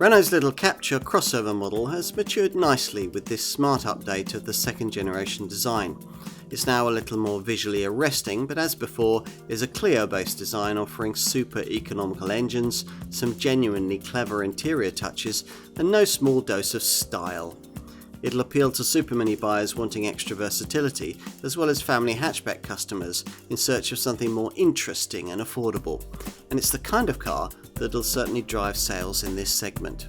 Renault's little Captur crossover model has matured nicely with this smart update of the second generation design. It's now a little more visually arresting, but as before is a Clio-based design offering super economical engines, some genuinely clever interior touches, and no small dose of style. It'll appeal to supermini buyers wanting extra versatility, as well as family hatchback customers in search of something more interesting and affordable. And it's the kind of car that'll certainly drive sales in this segment.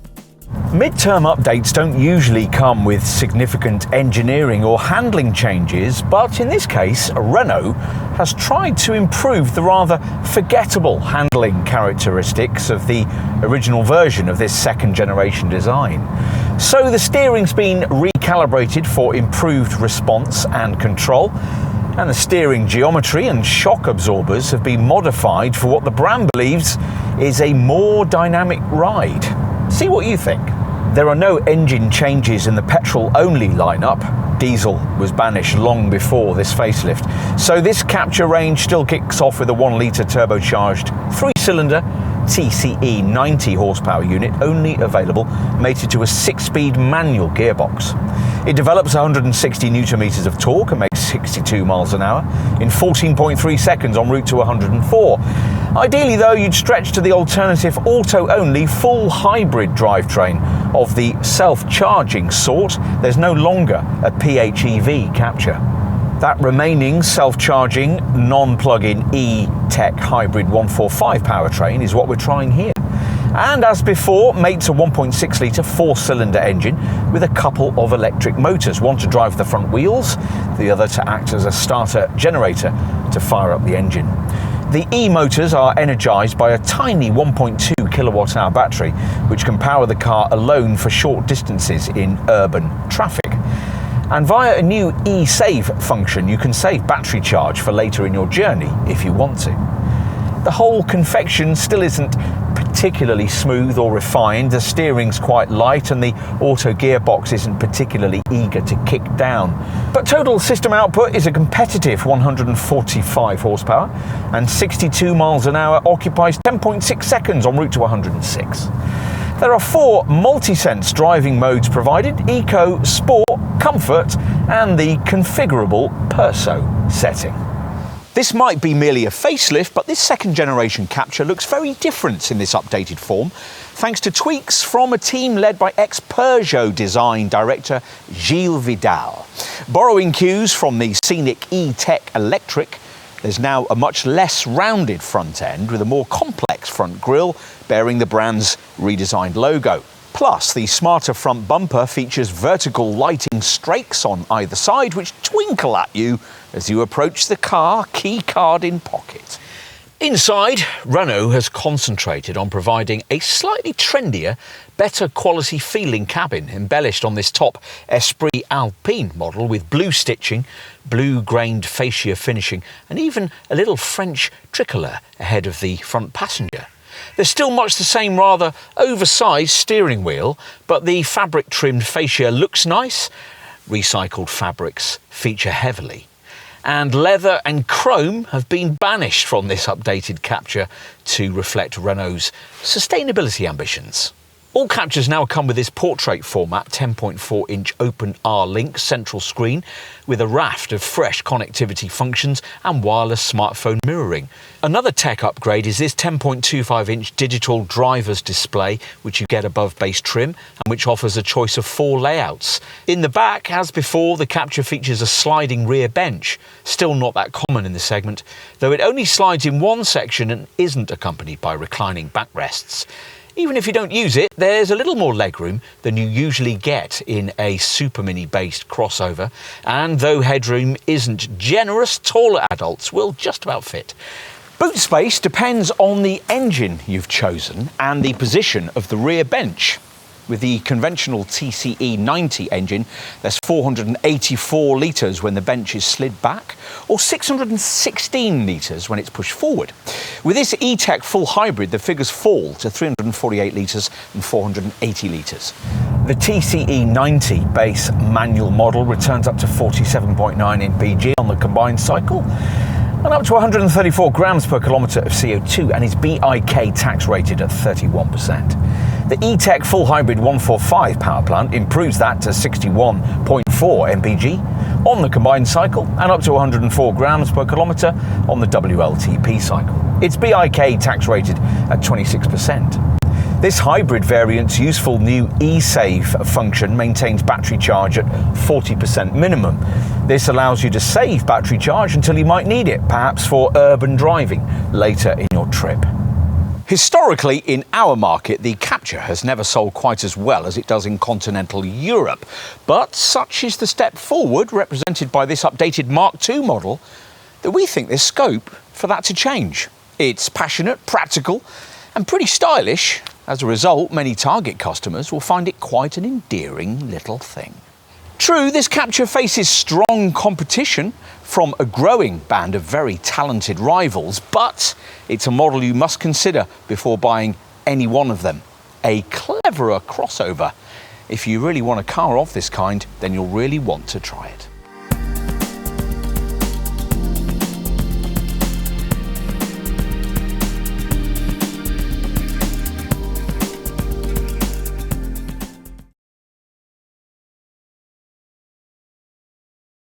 Mid-term updates don't usually come with significant engineering or handling changes, but in this case, Renault has tried to improve the rather forgettable handling characteristics of the original version of this second generation design. So the steering's been recalibrated for improved response and control, and the steering geometry and shock absorbers have been modified for what the brand believes is a more dynamic ride. See what you think. There are no engine changes in the petrol-only lineup. Diesel was banished long before this facelift, so this Captur range still kicks off with a 1-litre turbocharged 3-cylinder TCE 90 horsepower unit, only available mated to a 6-speed manual gearbox. It develops 160 newton meters of torque and makes 62 miles an hour in 14.3 seconds en route to 104. Ideally though, you'd stretch to the alternative auto-only full hybrid drivetrain of the self-charging sort. There's no longer a PHEV Captur. That remaining self-charging, non-plug-in E-Tech hybrid 145 powertrain is what we're trying here. And as before, mates a 1.6-litre 4-cylinder engine with a couple of electric motors, one to drive the front wheels, the other to act as a starter generator to fire up the engine. The E-motors are energised by a tiny 1.2 kilowatt-hour battery, which can power the car alone for short distances in urban traffic. And via a new e-save function, you can save battery charge for later in your journey if you want to. The whole confection still isn't particularly smooth or refined, the steering's quite light and the auto gearbox isn't particularly eager to kick down. But total system output is a competitive 145 horsepower and 62 miles an hour occupies 10.6 seconds en route to 106. There are 4 multi-sense driving modes provided: Eco, Sport, Comfort and the configurable Perso setting. This might be merely a facelift, but this second generation Captur looks very different in this updated form, thanks to tweaks from a team led by ex-Peugeot design director Gilles Vidal. Borrowing cues from the scenic E-Tech Electric, there's now a much less rounded front end with a more complex front grille bearing the brand's redesigned logo. Plus, the smarter front bumper features vertical lighting strakes on either side which twinkle at you as you approach the car, key card in pocket. Inside, Renault has concentrated on providing a slightly trendier, better quality feeling cabin embellished on this top Esprit Alpine model with blue stitching, blue-grained fascia finishing and even a little French tricolour ahead of the front passenger. There's still much the same rather oversized steering wheel, but the fabric-trimmed fascia looks nice. Recycled fabrics feature heavily. And leather and chrome have been banished from this updated Captur to reflect Renault's sustainability ambitions. All Capturs now come with this portrait format 10.4-inch open R-Link central screen with a raft of fresh connectivity functions and wireless smartphone mirroring. Another tech upgrade is this 10.25-inch digital driver's display, which you get above base trim and which offers a choice of 4 layouts. In the back, as before, the Captur features a sliding rear bench, still not that common in the segment, though it only slides in one section and isn't accompanied by reclining backrests. Even if you don't use it, there's a little more legroom than you usually get in a supermini-based crossover, and though headroom isn't generous, taller adults will just about fit. Boot space depends on the engine you've chosen and the position of the rear bench. With the conventional TCE 90 engine, there's 484 litres when the bench is slid back, or 616 litres when it's pushed forward. With this E-Tech full hybrid, the figures fall to 348 litres and 480 litres. The TCE 90 base manual model returns up to 47.9 mpg on the combined cycle, and up to 134 grams per kilometre of CO2, and is BIK tax rated at 31%. The E-Tech full hybrid 145 power plant improves that to 61.4 mpg on the combined cycle and up to 104 grams per kilometre on the WLTP cycle. It's BIK tax rated at 26%. This hybrid variant's useful new eSave function maintains battery charge at 40% minimum. This allows you to save battery charge until you might need it, perhaps for urban driving later in your trip. Historically, in our market, the Captur has never sold quite as well as it does in continental Europe. But such is the step forward represented by this updated Mark II model that we think there's scope for that to change. It's passionate, practical, and pretty stylish. As a result, many target customers will find it quite an endearing little thing. True, this Captur faces strong competition from a growing band of very talented rivals, but it's a model you must consider before buying any one of them. A cleverer crossover. If you really want a car of this kind, then you'll really want to try it.